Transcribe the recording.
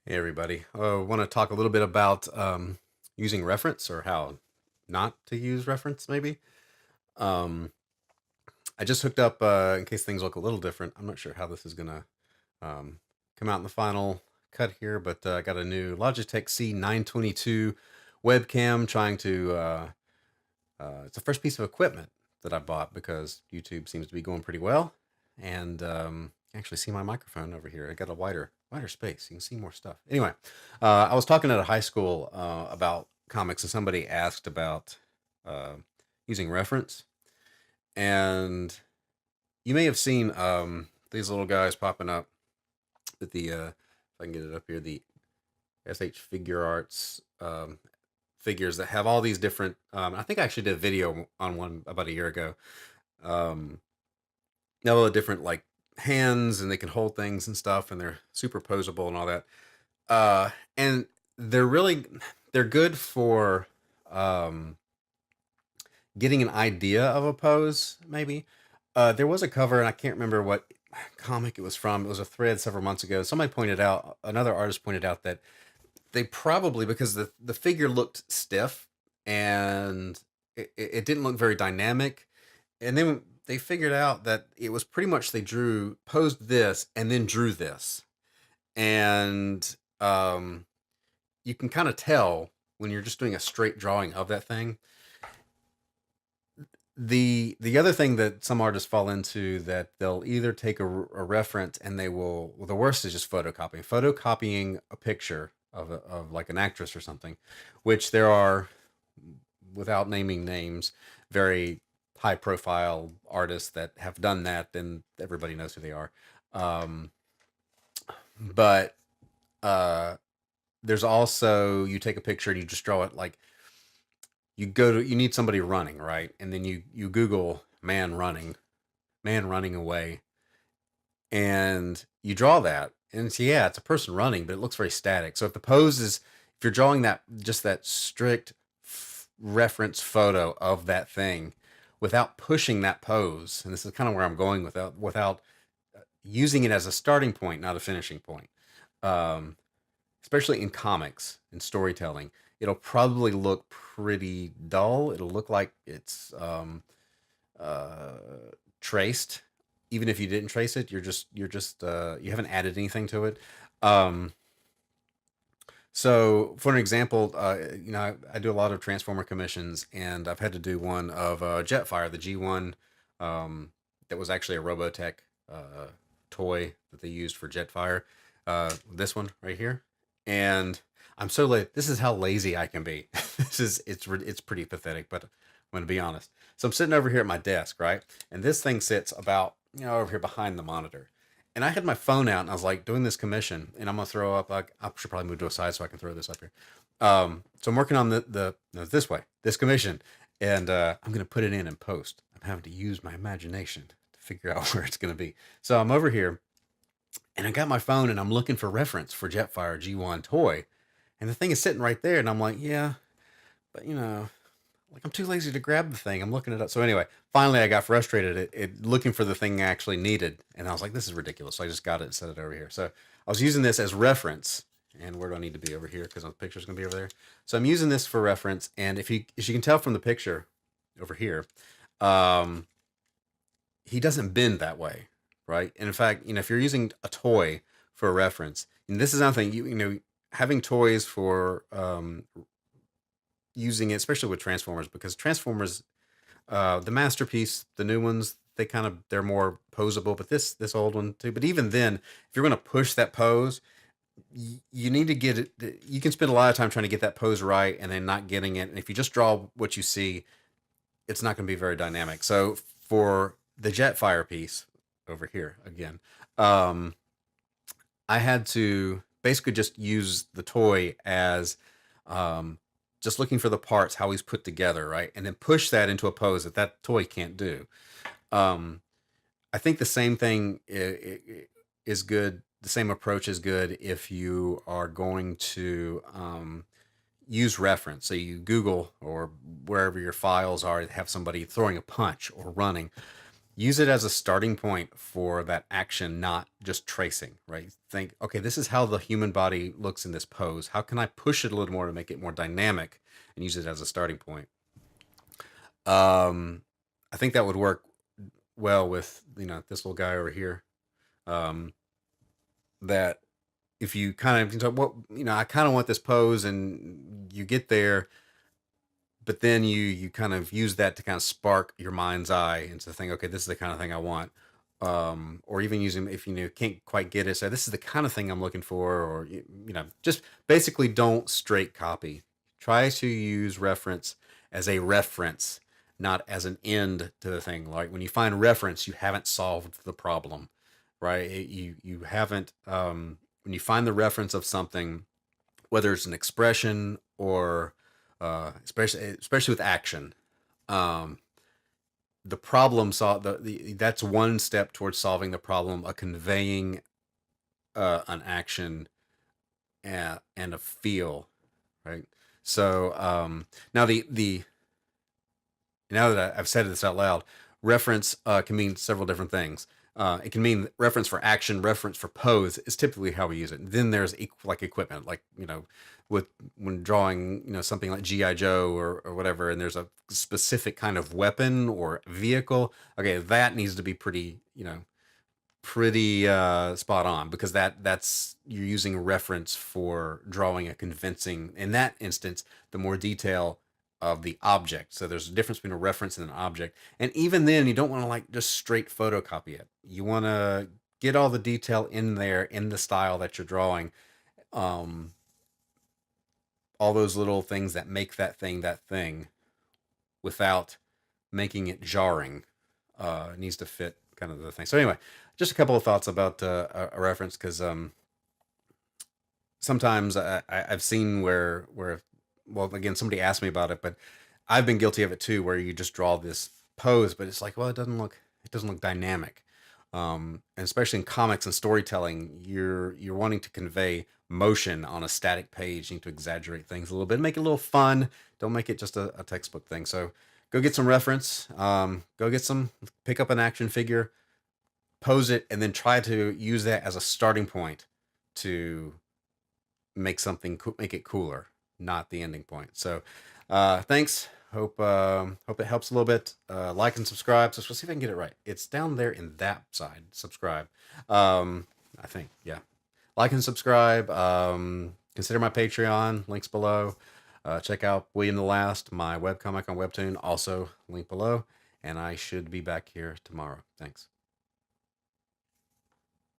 Hey everybody. I want to talk a little bit about using reference or how not to use reference, maybe. Um, I just hooked up, in case things look a little different. I'm not sure how this is going to um, come out in the final cut here, but I got a new Logitech C922 webcam trying to, it's the first piece of equipment that I bought because YouTube seems to be going pretty well. And actually see my microphone over here. I got a wider space. You can see more stuff. Anyway, I was talking at a high school about comics, and somebody asked about uh, using reference. And you may have seen these little guys popping up with the, if I can get it up here, the SH Figure Arts figures that have all these different. I think I actually did a video on one about a year ago. Um, all the different like hands, and they can hold things and stuff, and they're superposable and all that. And they're really they're good for um, getting an idea of a pose. Maybe there was a cover, and I can't remember what comic it was from. It was a thread several months ago. Somebody pointed out, another artist pointed out that they probably, because the figure looked stiff and it didn't look very dynamic, and then they figured out that it was pretty much they drew posed this and then drew this, and you can kind of tell when you're just doing a straight drawing of that thing. The other thing that some artists fall into, that they'll either take a reference, and they will, well, the worst is just photocopying a picture of like an actress or something, which there are, without naming names, very high profile artists that have done that, and everybody knows who they are. Um, but uh, there's also, you take a picture and you just draw it like, you need somebody running, right? And then you Google man running away, and you draw that, and it's, yeah, it's a person running, but it looks very static. So if the pose is, if you're drawing that, just that strict reference photo of that thing without pushing that pose, and this is kind of where I'm going, without using it as a starting point, not a finishing point. Um, Especially in comics and storytelling, it'll probably look pretty dull. It'll look like it's uh, traced, even if you didn't trace it. You haven't added anything to it. Um, so, for an example, I do a lot of Transformer commissions, and I've had to do one of Jetfire, the G1, that was actually a Robotech uh, toy that they used for Jetfire. This one right here, and I'm so late. This is how lazy I can be. It's pretty pathetic, but I'm going to be honest. So I'm sitting over here at my desk, right, and this thing sits about, over here behind the monitor, and I had my phone out, and I was like doing this commission, and I'm gonna throw up. Like, I should probably move to a side so I can throw this up here. So I'm working on the no, this way, this commission, and I'm gonna put it in and post. I'm having to use my imagination to figure out where it's gonna be. So I'm over here, and I got my phone, and I'm looking for reference for Jetfire G1 toy, and the thing is sitting right there, and I'm like, yeah, but like, I'm too lazy to grab the thing. I'm looking it up. So anyway, finally I got frustrated at looking for the thing I actually needed, and I was like, this is ridiculous. So I just got it and set it over here. So I was using this as reference, and where do I need to be? Over here, because the picture's gonna be over there. So I'm using this for reference, and if you can tell from the picture over here, um, he doesn't bend that way, right? And in fact, if you're using a toy for a reference, and this is nothing, having toys for using it, especially with Transformers, because Transformers, the masterpiece, the new ones, they're more posable, but this old one too. But even then, if you're going to push that pose, you need to get it. You can spend a lot of time trying to get that pose right, and then not getting it. And if you just draw what you see, it's not going to be very dynamic. So for the Jetfire piece over here again, um, I had to basically just use the toy as um, just looking for the parts, how he's put together, right? And then push that into a pose that toy can't do. Um, I think the same thing is good. The same approach is good if you are going to use reference. So you Google, or wherever your files are, have somebody throwing a punch or running. use it as a starting point for that action, not just tracing, right? Think, okay, this is how the human body looks in this pose. How can I push it a little more to make it more dynamic and use it as a starting point? Um, I think that would work well with, this little guy over here. Um, that if you kind of, what, I kind of want this pose, and you get there, but then you kind of use that to kind of spark your mind's eye into think, okay, this is the kind of thing I want. Or even using, if can't quite get it, so this is the kind of thing I'm looking for, or just basically don't straight copy. Try to use reference as a reference, not as an end to the thing. Like when you find reference, you haven't solved the problem, right? You haven't, when you find the reference of something, whether it's an expression or especially with action, um, the problem that's one step towards solving the problem of conveying an action and a feel, right? So now the now that I've said this out loud, reference can mean several different things. It can mean reference for action, reference for pose is typically how we use it. Then there's like equipment, like with when drawing something like GI Joe or whatever, and there's a specific kind of weapon or vehicle. Okay, that needs to be pretty spot on, because that's you're using reference for drawing a convincing, in that instance, the more detail of the object. So there's a difference between a reference and an object, and even then you don't want to like just straight photocopy it. You want to get all the detail in there in the style that you're drawing, um all those little things that make that thing without making it jarring. It needs to fit kind of the thing. So anyway, just a couple of thoughts about a reference, because sometimes I've seen where well, again, somebody asked me about it, but I've been guilty of it too, where you just draw this pose, but it's like, well, it doesn't look dynamic. And especially in comics and storytelling, you're wanting to convey motion on a static page. You need to exaggerate things a little bit, make it a little fun. Don't make it just a textbook thing. So go get some reference. Pick up an action figure, pose it, and then try to use that as a starting point to make it cooler, not the ending point. So thanks. Hope it helps a little bit. Like and subscribe. So we'll see if I can get it right. It's down there in that side. Subscribe. I think, yeah. Like and subscribe. Consider my Patreon. Links below. Check out William the Last, my webcomic on Webtoon. Also link below. And I should be back here tomorrow. Thanks.